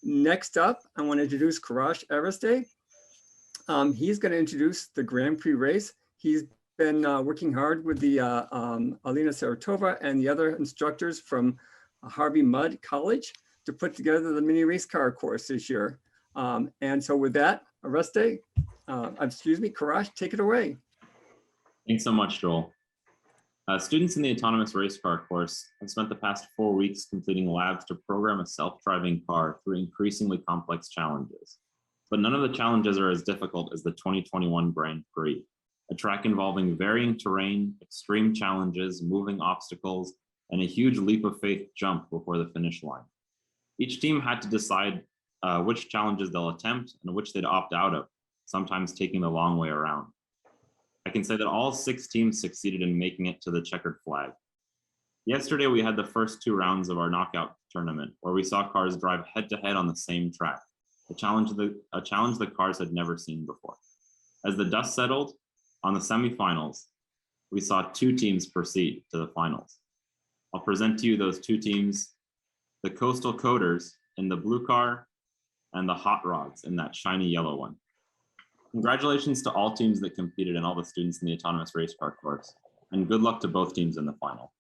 Next up, I want to introduce Kourash Arasteh. He's going to introduce the Grand Prix race. He's been working hard with the Alina Saratova and the other instructors from Harvey Mudd College to put together the mini race car course this year. And so with that, Arasteh, Kourash, take it away. Thanks so much, Joel. Students in the autonomous race car course have spent the past 4 weeks completing labs to program a self-driving car through increasingly complex challenges. But none of the challenges are as difficult as the 2021 Grand Prix, a track involving varying terrain, extreme challenges, moving obstacles, and a huge leap of faith jump before the finish line. Each team had to decide which challenges they'll attempt and which they'd opt out of, sometimes taking the long way around. I can say that all 6 teams succeeded in making it to the checkered flag. Yesterday, we had the first 2 rounds of our knockout tournament, where we saw cars drive head-to-head on the same track, a challenge the cars had never seen before. As the dust settled on the semifinals, we saw 2 teams proceed to the finals. I'll present to you those 2 teams, the Coastal Coders in the blue car and the Hot Rods in that shiny yellow one. Congratulations to all teams that competed and all the students in the autonomous race car course, and good luck to both teams in the final.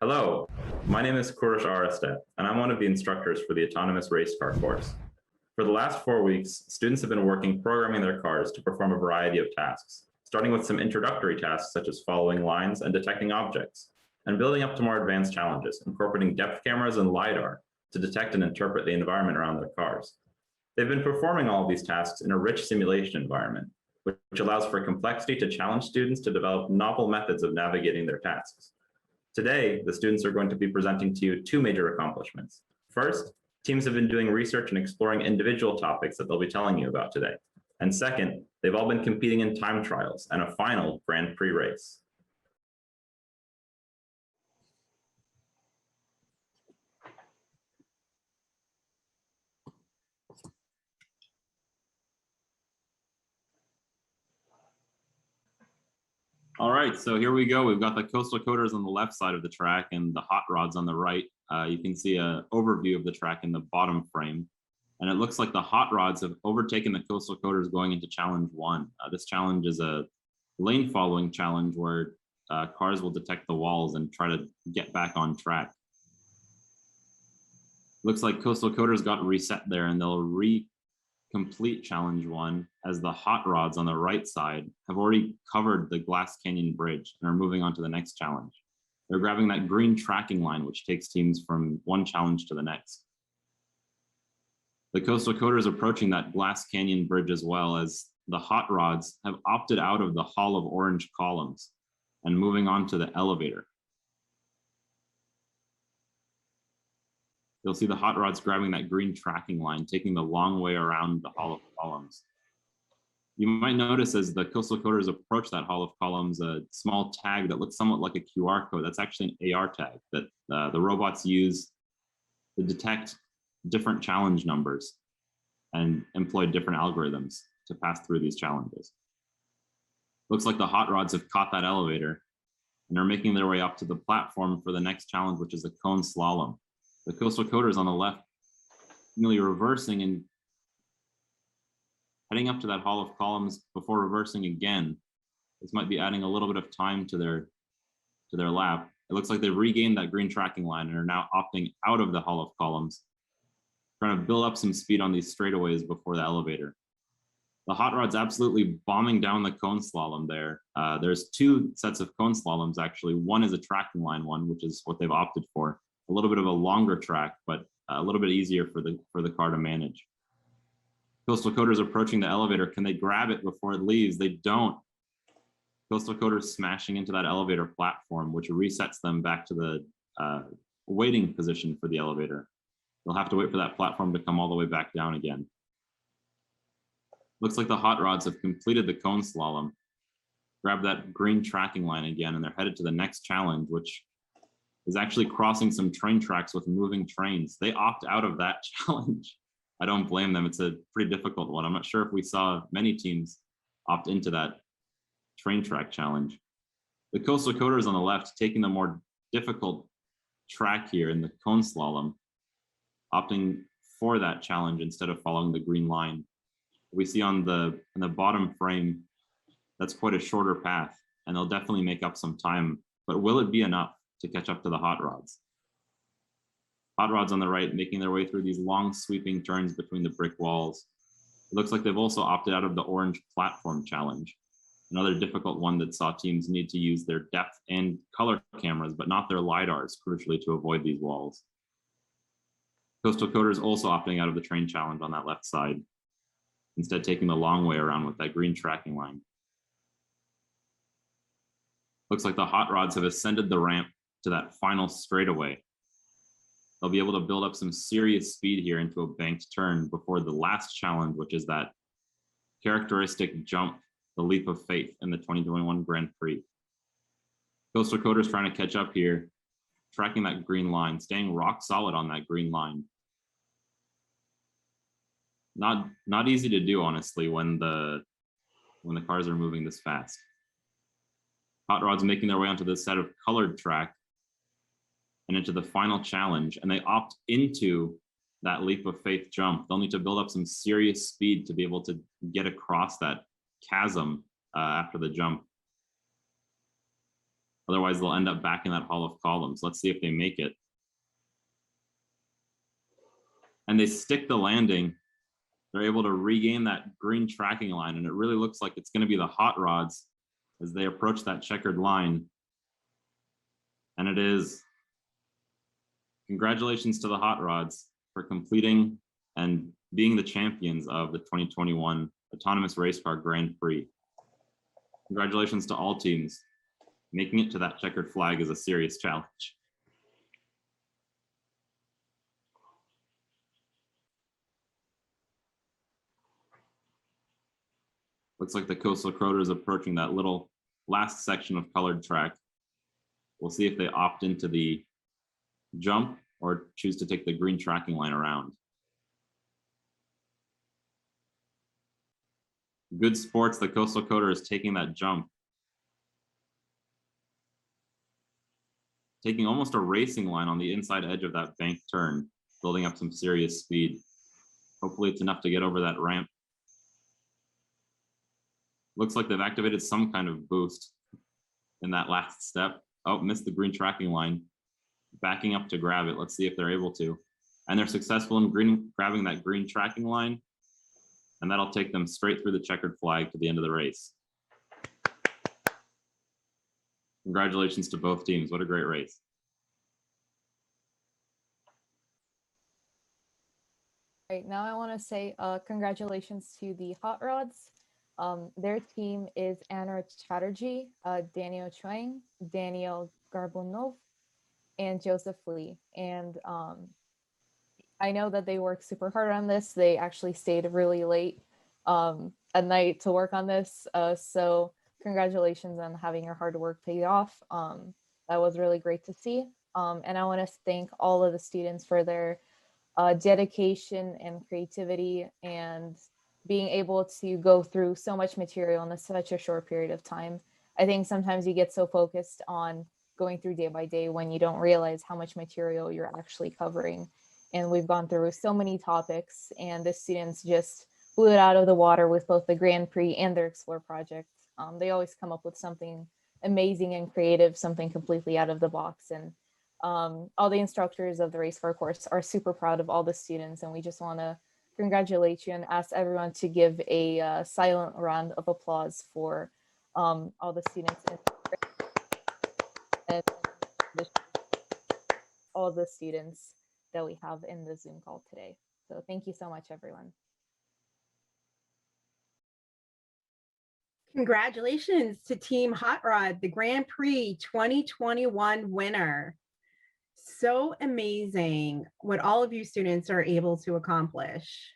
Hello, my name is Kourash Arasteh, and I'm one of the instructors for the autonomous race car course. For the last 4 weeks, students have been working programming their cars to perform a variety of tasks, starting with some introductory tasks such as following lines and detecting objects, and building up to more advanced challenges, incorporating depth cameras and LiDAR to detect and interpret the environment around their cars. They've been performing all of these tasks in a rich simulation environment, which allows for complexity to challenge students to develop novel methods of navigating their tasks. Today, the students are going to be presenting to you 2 major accomplishments. First, teams have been doing research and exploring individual topics that they'll be telling you about today. And second, they've all been competing in time trials and a final Grand Prix race. All right, so here we go. We've got the Coastal Coders on the left side of the track and the Hot Rods on the right. You can see an overview of the track in the bottom frame. And it looks like the Hot Rods have overtaken the Coastal Coders going into challenge 1. This challenge is a lane following challenge where cars will detect the walls and try to get back on track. Looks like Coastal Coders got reset there and they'll complete challenge 1 as the Hot Rods on the right side have already covered the Glass Canyon Bridge and are moving on to the next challenge. They're grabbing that green tracking line, which takes teams from one challenge to the next. The Coastal Coders approaching that Glass Canyon Bridge as well, as the Hot Rods have opted out of the Hall of Orange columns and moving on to the elevator. You'll see the Hot Rods grabbing that green tracking line, taking the long way around the Hall of Columns. You might notice as the Coastal Coders approach that Hall of Columns, a small tag that looks somewhat like a QR code. That's actually an AR tag that the robots use to detect different challenge numbers and employ different algorithms to pass through these challenges. Looks like the Hot Rods have caught that elevator and are making their way up to the platform for the next challenge, which is the cone slalom. The Coastal Coders on the left, nearly reversing and heading up to that Hall of Columns before reversing again. This might be adding a little bit of time to their lap. It looks like they've regained that green tracking line and are now opting out of the Hall of Columns, trying to build up some speed on these straightaways before the elevator. The Hot Rod's absolutely bombing down the cone slalom there. There's 2 sets of cone slaloms actually. One is a tracking line one, which is what they've opted for. A little bit of a longer track, but a little bit easier for the car to manage. Coastal Coders approaching the elevator. Can they grab it before it leaves? They don't. Coastal Coders smashing into that elevator platform, which resets them back to the waiting position for the elevator. They'll have to wait for that platform to come all the way back down again. Looks like the hot rods have completed the cone slalom, grab that green tracking line again, and they're headed to the next challenge, which is actually crossing some train tracks with moving trains. They opt out of that challenge. I don't blame them. It's a pretty difficult one. I'm not sure if we saw many teams opt into that train track challenge. The Coastal Coders on the left, taking the more difficult track here in the cone slalom, opting for that challenge instead of following the green line. We see in the bottom frame, that's quite a shorter path, and they'll definitely make up some time, but will it be enough to catch up to the hot rods? Hot rods on the right, making their way through these long sweeping turns between the brick walls. It looks like they've also opted out of the orange platform challenge, another difficult one that saw teams need to use their depth and color cameras, but not their LiDARs, crucially, to avoid these walls. Coastal Coders also opting out of the train challenge on that left side, instead taking the long way around with that green tracking line. Looks like the hot rods have ascended the ramp to that final straightaway. They'll be able to build up some serious speed here into a banked turn before the last challenge, which is that characteristic jump, the leap of faith in the 2021 Grand Prix. Coastal Coders trying to catch up here, tracking that green line, staying rock solid on that green line. Not easy to do, honestly, when the cars are moving this fast. Hot rods making their way onto this set of colored track and into the final challenge, and they opt into that leap of faith jump. They'll need to build up some serious speed to be able to get across that chasm after the jump. Otherwise, they'll end up back in that hall of columns. Let's see if they make it. And they stick the landing. They're able to regain that green tracking line, and it really looks like it's going to be the hot rods as they approach that checkered line. And it is. Congratulations to the hot rods for completing and being the champions of the 2021 Autonomous Race Car Grand Prix. Congratulations to all teams. Making it to that checkered flag is a serious challenge. Looks like the Coastal Coders is approaching that little last section of colored track. We'll see if they opt into the jump or choose to take the green tracking line around. Good sports, the Coastal Coder is taking that jump. Taking almost a racing line on the inside edge of that bank turn, building up some serious speed. Hopefully it's enough to get over that ramp. Looks like they've activated some kind of boost in that last step. Oh, missed the green tracking line. Backing up to grab it. Let's see if they're able to. And they're successful in grabbing that green tracking line. And that'll take them straight through the checkered flag to the end of the race. Congratulations to both teams. What a great race. Right, now I want to say congratulations to the Hot Rods. Their team is Anna Chatterjee, Daniel Chuang, Daniel Garbunov, and Joseph Lee. And I know that they worked super hard on this. They actually stayed really late at night to work on this. So congratulations on having your hard work paid off. That was really great to see. And I want to thank all of the students for their dedication and creativity and being able to go through so much material in such a short period of time. I think sometimes you get so focused on going through day by day when you don't realize how much material you're actually covering. And we've gone through so many topics, and the students just blew it out of the water with both the Grand Prix and their Explore project. They always come up with something amazing and creative, something completely out of the box. And all the instructors of the race car course are super proud of all the students, and we just want to congratulate you and ask everyone to give a silent round of applause for all the students and all the students that we have in the Zoom call today. So thank you so much, everyone. Congratulations to Team Hot Rod, the Grand Prix 2021 winner. So amazing what all of you students are able to accomplish.